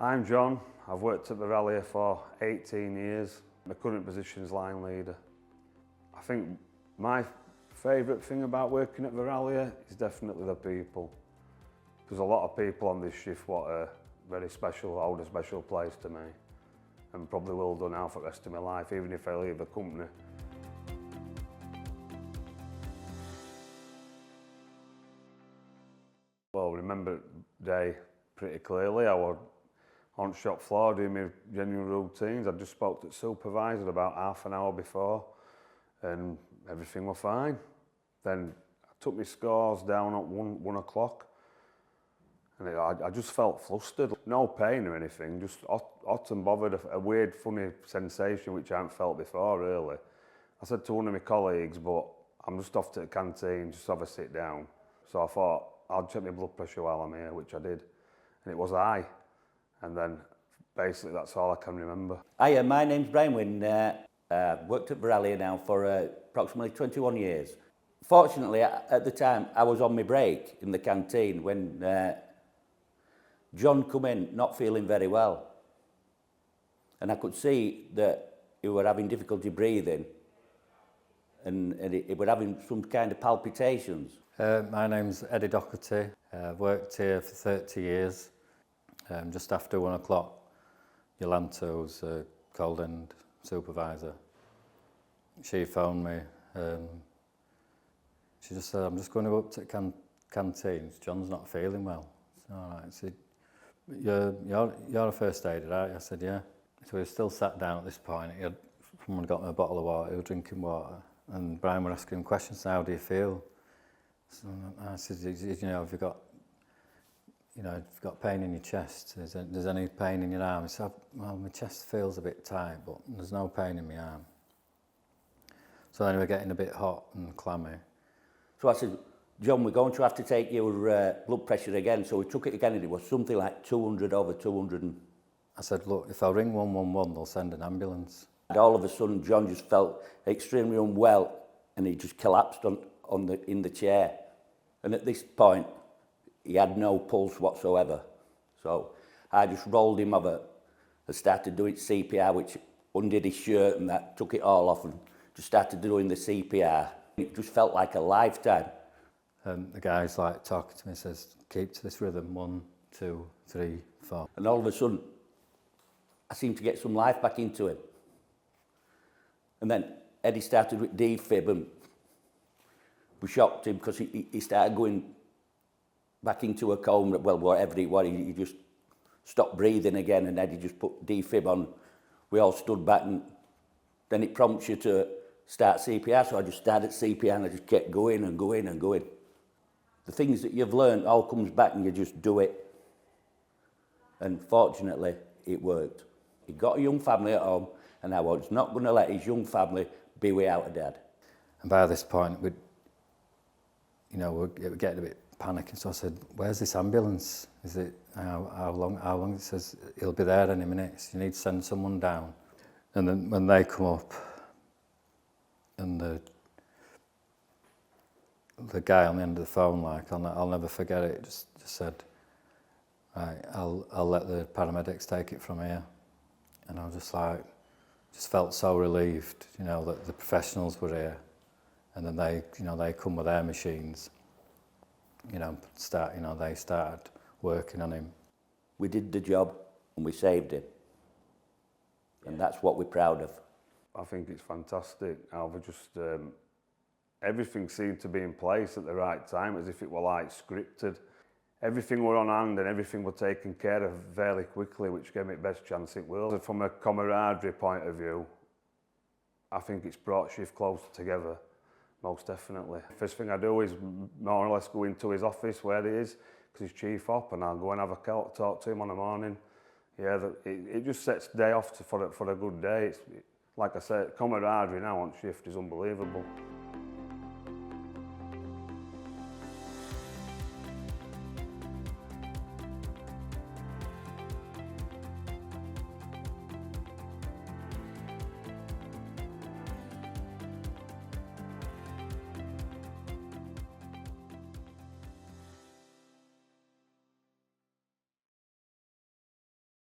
I'm John. I've worked at Verallia for 18 years. My current position is line leader. I think my favourite thing about working at Verallia is definitely the people. There's a lot of people on this shift what are very special, hold a special place to me, and probably will do now for the rest of my life, even if I leave the company. Well, I remember the day pretty clearly. I was on shop floor doing my genuine routines. I just spoke to the supervisor about half an hour before and everything was fine. Then I took my scores down at 1 o'clock and I just felt flustered. No pain or anything, just hot and bothered, a weird funny sensation which I hadn't felt before really. I said to one of my colleagues, but I'm just off to the canteen, just have a sit down. So I thought, I'll check my blood pressure while I'm here, which I did. And it was high. And then basically that's all I can remember. Hiya, my name's Wynn. Worked at Verallia now for approximately 21 years. Fortunately, at the time, I was on my break in the canteen when John come in not feeling very well. And I could see that he were having difficulty breathing and he were having some kind of palpitations. My name's Dochery. I've worked here for 30 years. Just after 1 o'clock, Yolanta, who's a cold end supervisor, she phoned me. She just said, I'm just going to go up to the canteen. John's not feeling well. I said, all right. She said, you're a first aider, aren't you? I said, yeah. So we were still sat down at this point. Someone got me a bottle of water, he was drinking water. And Brian were asking him questions, how do you feel? So I said, have you got pain in your chest? There's any pain in your arm? He said, well, my chest feels a bit tight, but there's no pain in my arm. So then we're getting a bit hot and clammy. So I said, John, we're going to have to take your blood pressure again. So we took it again and it was something like 200 over 200. I said, look, if I ring 111, they'll send an ambulance. And all of a sudden, John just felt extremely unwell and he just collapsed in the chair. And at this point, he had no pulse whatsoever. So I just rolled him over and started doing CPR, which undid his shirt and that, took it all off and just started doing the CPR. It just felt like a lifetime. The guy's like talking to me, says, keep to this rhythm, 1, 2, 3, 4. And all of a sudden, I seemed to get some life back into him. And then Eddie started with defib and we shocked him because he started going back into a coma, well, whatever it was, he just stopped breathing again and Eddie just put defib on. We all stood back and then it prompts you to start CPR, so I just started CPR and I just kept going and going and going. The things that you've learned all comes back and you just do it. And fortunately, it worked. He got a young family at home and I was not going to let his young family be without a dad. And by this point, we're getting a bit panicking, so I said, where's this ambulance? Is it, how long? It says, he'll be there any minute, so you need to send someone down. And then when they come up, and the guy on the end of the phone, like, I'll never forget it, just said, right, I'll let the paramedics take it from here. And I was just like, just felt so relieved, that the professionals were here. And then they come with their machines, they started working on him. We did the job and we saved him. And that's what we're proud of. I think it's fantastic how we just, everything seemed to be in place at the right time, as if it were like scripted. Everything were on hand and everything were taken care of fairly quickly, which gave me the best chance it will. From a camaraderie point of view, I think it's brought shift closer together, most definitely. First thing I do is more or less go into his office where he is, because he's chief op, and I'll go and have a talk to him on the morning. Yeah, it just sets the day off for a good day. Like I said, camaraderie now on shift is unbelievable.